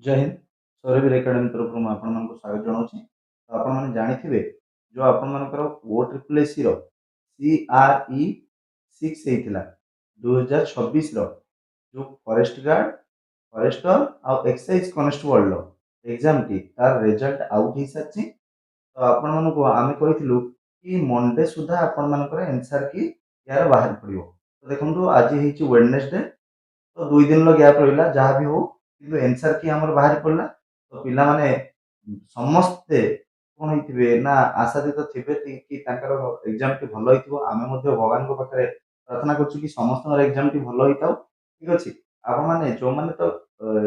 जय हिंद सौरभ एकेडमी तरफ स्वागत जनाऊँ। तो आपने जानी जो आपर ओ ट्रिपल एस CRE 6 होता 2026 जो फॉरेस्ट गार्ड फॉरेस्टर आउ एक्साइज कनेस्टेबल एग्जाम टी तार रिजल्ट आउट हो सारी। तो आपण आम कहूँ कि मंडे सुधा आपर एनसर की यार बाहर पड़ो। तो देखो आज वेडनेसडे तो 2 दिन गैप रहा जहाँ भी हो कि एनसर की आम बाहर पड़ा। तो पिला माने समस्ते कौन होते ना आशातीत थे कि एग्जाम टी भल हो। आम भगवान पाखे प्रार्थना करूँ कि समस्त एग्जाम टी भल हो ठीक अच्छे। आप मैंने जो मैंने तो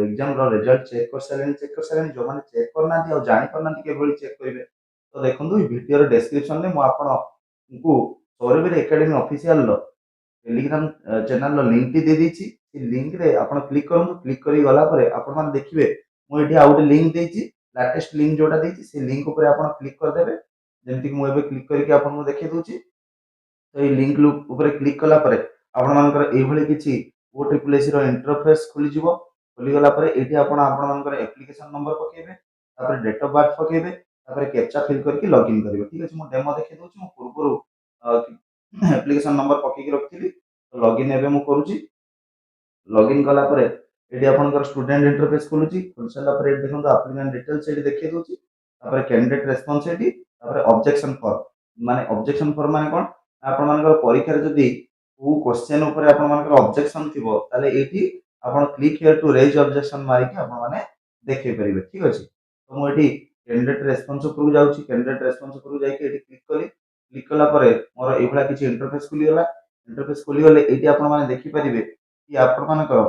एग्जाम रिजल्ट चेक कर सारे जो मैंने चेक करना जापर ना कि चेक करेंगे। तो देखो वीडियो डिस्क्रिप्शन में मुझे Saurabh academy official telegram channel link टी दे देछि। लिंक रे आपण क्लिक करूँ क्लिक करी गला परे आपण माने देखिबे मु एठी आ गोटे लिंक देछि लेटेस्ट लिंक जोटा देछि से लिंक ऊपर आपण क्लिक कर देबे। जेमति कि मु एबे क्लिक करके आपन देखै दोछि। तो ये लिंक ऊपर क्लिक कला परे आपण मानकर एई भली किछि ओ ट्रिपल एस रो इंटरफेस खुली जिवो। खुली गला परे एठी आपण मानकर एप्लीकेशन नंबर पकेबे तापर डेट ऑफ बर्थ पकेबे तापर कैप्चा फिल करके लॉगिन करिवे ठीक अछि। मु डेमो देखै दोछि मु पूर्वरु एप्लीकेशन नंबर पकेकी रखिली। तो लॉगिन एबे मु करूछि। लॉगिन कला परे एठी आपनकर स्टूडेंट इंटरफेस खुलुची खुल सारा परे देखंतु एप्लीकेंट डिटेल्स एठी देखै दोछि। तापर कैंडिडेट रेस्पॉन्स एठी तापर ऑब्जेक्शन फॉर्म माने ऑब्जेक्शन फॉर्म माने कोन आपण मानकर परीक्षा रे जदी को क्वेश्चन ऊपर आपण मानकर ऑब्जेक्शन थिबो ताले एठी आपण click here to raise objection मारि के आपण माने देखै परिबे ठीक अछि। तो मु एठी कैंडिडेट रेस्पॉन्स ऊपर जाउची कैंडिडेट रेस्पॉन्स ऊपर जाई के एठी क्लिक कला परे मोर एभला किछि इंटरफेस खुली गला। इंटरफेस खुली गले एठी आपण माने देखि परिबे कि आपण मानकर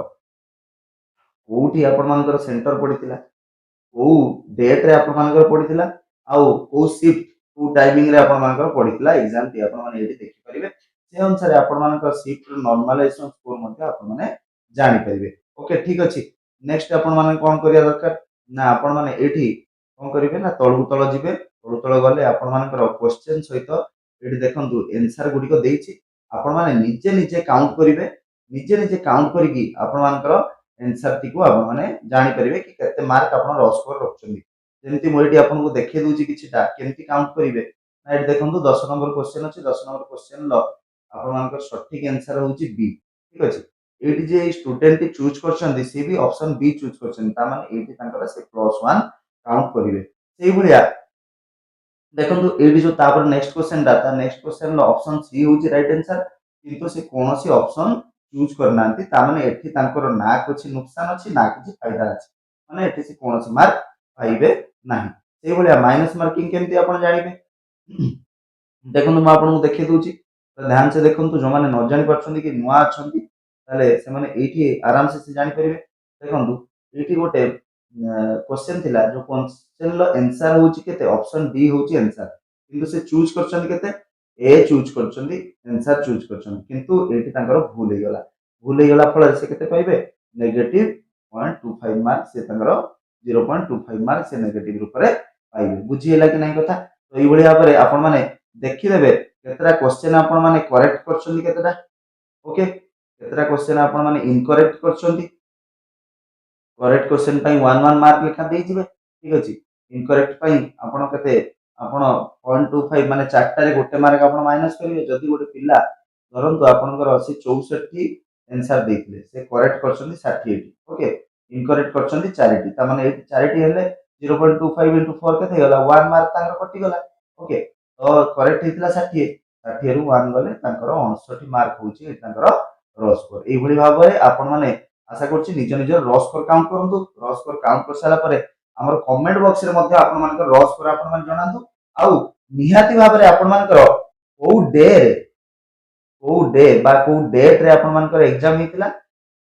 कोठी आपण मानकर सेंटर पड़िथिला को डेट रे आपण मानकर पड़िथिला आउ को शिफ्ट को टाइमिंग रे आपण मानकर पड़िथिला एग्जाम टी आपण माने एठी देखि परिबे। से अनुसार आपण मानकर शिफ्ट नॉर्मलाइजेशन स्कोर मध्ये आपण माने जानि परिबे। ओके ठीक अछि। नेक्स्ट आपण माने कोन करिया दरकार ना आपण माने एठी कोन करिवे ना तळु तळ जिवे तळु तळ गले आपण मानकर क्वेश्चन सहित एठी देखंतु आंसर गुडी को देछि आपण माने निजे निजे काउंट करिवे। निजे निजे काउंट करिकी आपण मानकर आंसर टी को आपण माने जानि परिबे कि केते मार्क आपण रॉ स्कोर रखछन्ती। जेमति मु एठी आपण को देखै दोछि किछटा केमति काउंट करिवे ना एठी देखंतु 10 नंबर क्वेश्चन अछि 10 नंबर क्वेश्चन ल आपण मानकर सठिक आंसर होछि बी ठीक अछि। एठी जे स्टूडेंट चूज करछन्ती से भी ऑप्शन बी चूज करछन्ती ता माने एठी तांकर से +1 काउंट करिवे। सेही भलिया देखंतु एडी जो तापर next question data next question लो ऑप्शन सी होची राइट आंसर किंतु से कोनोसी ऑप्शन चूज करनांती ता माने एठी तांकर ना कुछ नुकसान अछि ना कुछ फायदा अछि माने एठी से कोनोसी मार्क पाइबे नाही। सेही भलिया माइनस मार्किंग केमती आपण जानिबे देखंतु म आपन को देखै दोची। तो ध्यान से देखंतु जो माने न जानि परछन्ती कि नुआ अछन्ती ताले से माने एठी आराम से जानि परिबे। देखंतु एठी गोटे क्वेश्चन थिला जो क्वेश्चन लो आंसर होची केते ऑप्शन डी होची आंसर किंतु से चूज करछन्ती केते ए चूज करछन्ती आंसर चूज करछन्ती किंतु एठी तांकर भूल हे गला फल से केते पाइबे -0.25 मार्क से तांकर 0.25 मार्क से नेगेटिव रूप रे पाइबे। बुझी हैला कि नै कथा। तो एई भलिया परे आपण माने देखि देबे केतरा क्वेश्चन आपण माने करेक्ट करछन्ती केतेटा ओके केतरा क्वेश्चन आपण माने इनकरेक्ट करछन्ती। करेक्ट क्वेश्चन पई 1 मार्क लिखा देई जिवे ठीक अछि। इनकरेक्ट पई आपण केते आपण 0.25 माने चारटा रे गोटे मार्क आपण माइनस करिवे। जदी गोटे पिला धरंतु आपनकर अछि 64 आंसर देथिले से करेक्ट करछन्ती 60 ओके इनकरेक्ट करछन्ती 4टी ता माने 4टी हेले 0.25 * 4 केते गला 1 मार्क तांकर कटि गला ओके। तो करेक्ट हेतिला 60 60 रु 1 गले तांकर 59 मार्क होची तांकर रॉ स्कोर। एई भली भाबरे आपण माने आशा करछि निज निज रॉ स्कोर काउंट करंतु। रॉ स्कोर काउंट कर साला परे हमर कमेंट बॉक्स रे मध्ये आपण मानकर रॉ स्कोर आपण मान जणांतु आउ निहाती भाबरे आपण मानकर को डे बा को डेट रे आपण मानकर एग्जाम हेतिला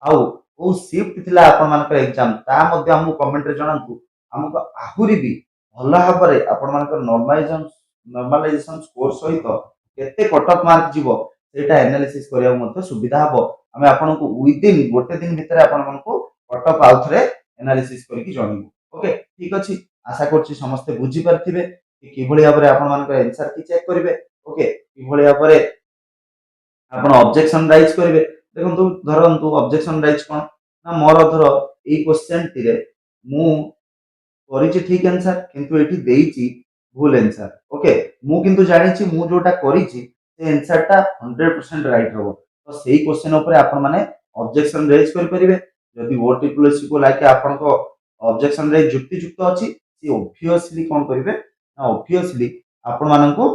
आउ को शिफ्ट थिला आपण मानकर एग्जाम ता मध्ये हमहु कमेंट रे जणांतु हमको आहुरी भी भला भाबरे आपण मानकर नॉर्मलाइजेशन स्कोर सहित केते कट ऑफ मार्क जीवो सेटा एनालिसिस करिया मध्ये सुविधा हबो। हमें आपन को विदिन गोटे दिन भीतर आपन मन को कट ऑफ आउट रे एनालिसिस करिकि जणिबो ओके ठीक अछि। आशा करछि समस्त बुझी परथिबे कि किभली भाबरे आपन मानकर आंसर की चेक करिवे ओके किभली भाबरे आपण ऑब्जेक्शन राइज करिवे। देखंतु धरंतु ऑब्जेक्शन राइज कोन ना मोर धर ए क्वेश्चन टी रे ମୁଁ କରିଛି ଠିକ आंसर କିନ୍ତୁ ଏଠି ଦେଇଛି ଭୁଲ आंसर। ओके ମୁଁ କିନ୍ତୁ ଜାଣିଛି ମୁଁ ଯୋଉଟା କରିଛି ସେ आंसर ଟା 100% राइट हबो। तो सेही क्वेश्चन ऊपर आपण माने ऑब्जेक्शन रेज कर परिबे। जदि ओटीपीएससी को लाइक आपण को ऑब्जेक्शन रे जुक्ति युक्त अछि सी ऑब्वियसली कोन करिवे ना ऑब्वियसली आपण मानन को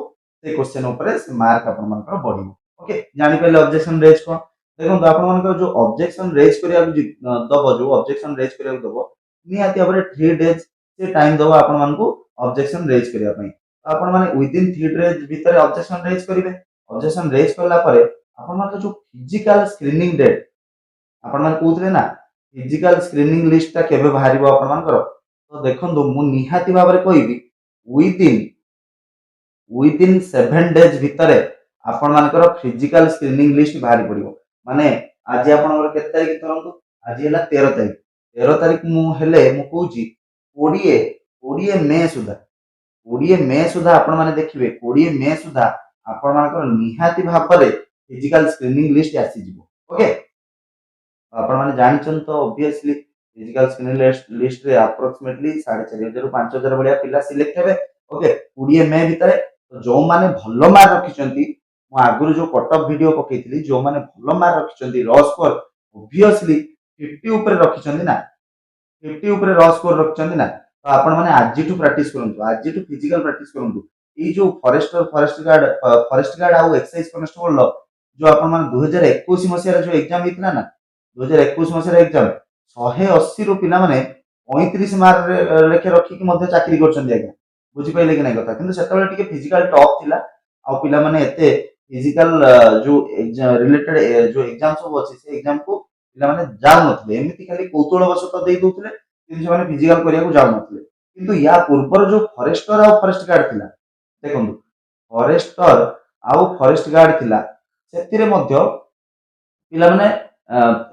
से क्वेश्चन ऊपर से मार्क आपण मान को बढ़िबो। ओके जानि पले ऑब्जेक्शन रेज को देखो आपण मान को जो ऑब्जेक्शन रेज करिया दबो जो ऑब्जेक्शन रेज करिया दबो निहाती भाबरे 3 डेज से टाइम दबो आपण मान को ऑब्जेक्शन रेज करिया पई। आपण माने विद इन 3 डेज भीतर ऑब्जेक्शन रेज करिवे। ऑब्जेक्शन रेज करला परे आपण मान जो फिजिकल स्क्रीनिंग डेट आपण मान कहउतले ना फिजिकल स्क्रीनिंग लिस्ट ता केबे बाहरिबो आपण मान करो। तो देखंदो मु निहाती भाबरे कहबी विद इन 7 डेज भीतर आपण मान करो फिजिकल स्क्रीनिंग लिस्ट बाहरी पड़िबो। माने आज आपण केते तारिख धरंतु आज हला 13 तारिख 13 तारिख मु हेले मु कहूची 20 मे सुधा 20 मे सुधा आपण माने देखिबे 20 मे सुधा आपण मान करो निहाती भाबरे फिजिकल स्क्रीनिंग लिस्ट आसी जिवो। ओके आपण माने जानिछन तो ऑब्वियसली फिजिकल स्क्रीनिंग लिस्ट रे अप्रोक्सीमेटली 4500 रु 5000 बढिया पिला सिलेक्ट हेबे। ओके 20 मे भितरे तो जो माने भलो मार्क रखिचंती मु आगुरु जो कट ऑफ वीडियो पकेइथिली जो माने भलो मार्क रखिचंती रॉ स्कोर ऑब्वियसली 50 ऊपर रखिचंती ना 50 ऊपर रॉ स्कोर रखिचंती ना। तो आपण माने आजिटू प्रैक्टिस करंतु आजिटू फिजिकल प्रैक्टिस करंतु। ई जो फॉरेस्ट गार्ड आउ एक्साइज कांस्टेबल जो आपण माने 2021 मसिया रे जो एग्जाम हितला ना 2021 मसिया रे एग्जाम 180 रु पिला माने 35 मार्क लेखे रखी कि मध्ये चाकरी करचंदी आज्ञा बुझी पाइले कि नै कथा। किंतु सेतबेले टिके फिजिकल टॉप थिला आ पिला माने एते फिजिकल जो एग्जाम रिलेटेड जो एग्जाम सब अछि से एग्जाम को पिला माने जाउ नथले एमिति खाली कौतूहल बस तो देई दोथले किंतु से माने फिजिकल करिया को जाउ नथले। किंतु या पूर्वर जो फॉरेस्टर आ फॉरेस्ट गार्ड थिला देखंतु फॉरेस्टर आ फॉरेस्ट गार्ड थिला सेतिरे मध्ये पिला माने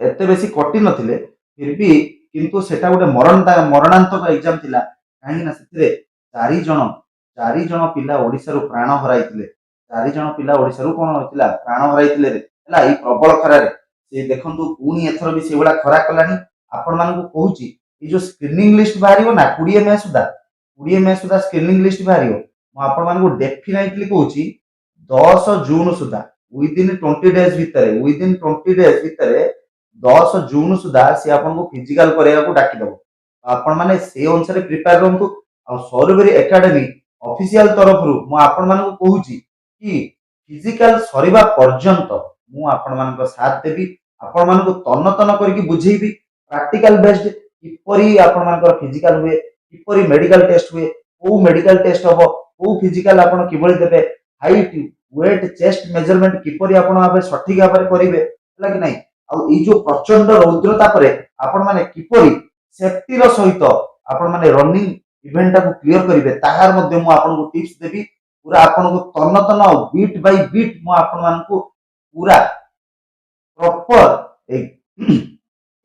एते बेसी कटि नथिले फिर भी किंतु सेटा गोटे मरणांतक एग्जाम थिला काहे ना सेतिरे 4 जण पिला ओडिसा रु प्राण हराइथिले 4 जण पिला ओडिसा रु कोन होइतिला प्राण हराइथिले रे हला ई प्रबल खरा रे से देखंतु पुनी एथरो भी सेबला खरा कलानी। आपण मान को कहूची ई जो स्क्रीनिंग लिस्ट बाहरियो ना 20 मे सुधा स्क्रीनिंग लिस्ट बाहरियो मु आपण मान को डेफिनेटली कहूची 10 जून सुधा विद इन 20 डेज भितरे 10 जून सुधा से आपन को फिजिकल करेगा को डाकी दबो। आपण माने से अनुसार प्रिपेयर रहंतु आ सौरभरी एकेडमी ऑफिशियल तरफ रु मु आपण मान को कहूची कि फिजिकल सरीबा पर्यंत मु आपण मान को साथ देबी आपण मान को तन तन करके बुझेबी प्रैक्टिकल बेस्ड किपरि आपण मान को फिजिकल हुए किपरि मेडिकल टेस्ट हुए को मेडिकल टेस्ट हबो को फिजिकल आपण किबळी देबे हाइट वेट चेस्ट मेजरमेंट किपरि आपण आबे सठिक भाबरे करिवे हला कि नै आ ई जो प्रचंड रौद्रता परे आपण माने किपरि सेफ्टी रो सहित आपण माने रनिंग इवेंट को क्लियर करिवे ताहार मध्ये मु आपण को टिप्स देबी पूरा आपण को तन तन बीट बाय बीट मु आपण मान को पूरा प्रॉपर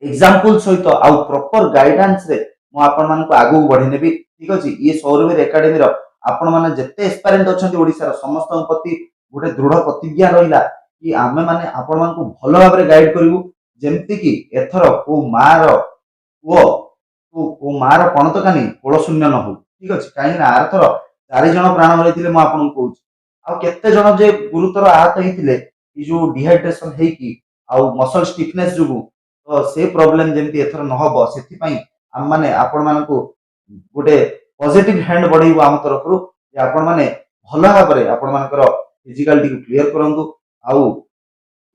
एग्जांपल सहित आ प्रॉपर गाइडेंस रे मु आपण मान को आगु बढ़ी नेबी। ठीक अछि ये सौरवीर एकेडमी रो आपण माने जत्ते एक्सपीरियंस अछंती ओडिसा रो समस्त प्रति गोटे दृढ़ प्रतिज्ञा रहिला कि आमे माने आपण मान को भलो भाबरे गाइड करिवु जेमति कि एथरो को मार को मार पणतकानी कोळ शून्य न हो। ठीक अछि काहे ना आर थरो 4 जण प्राण हरैतिले मु आपण को कहूची आ केते जण जे गुरुतर आहत हितिले ई जो डिहाइड्रेशन हेई कि आ मसल स्टिफनेस जुगु तो से प्रॉब्लम जेमति एथरो न होबो सेति पई हम माने आपण मान को गोटे पॉजिटिव हैंड बढ़ाइबो आम तरफ रु जे आपण माने भलो भाबरे आपण मानकर फिजिकल टी क्लियर करंतु आउ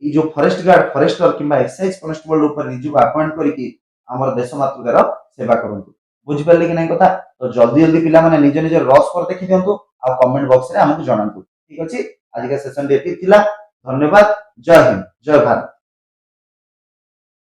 ई जो फॉरेस्ट गार्ड फॉरेस्टर किंबा एक्साइज कांस्टेबल ऊपर निजु अपॉइंट करिकि हमर देश मातृकार सेवा करंतु बुझि पाले कि नै कथा। तो जल्दी जल्दी पिला माने निज निज रस कर देखि दियंतु आ कमेंट बॉक्स रे हमकु जणांतु। ठीक अछि आज का सेशन एति थिला धन्यवाद जय हिंद जय भारत।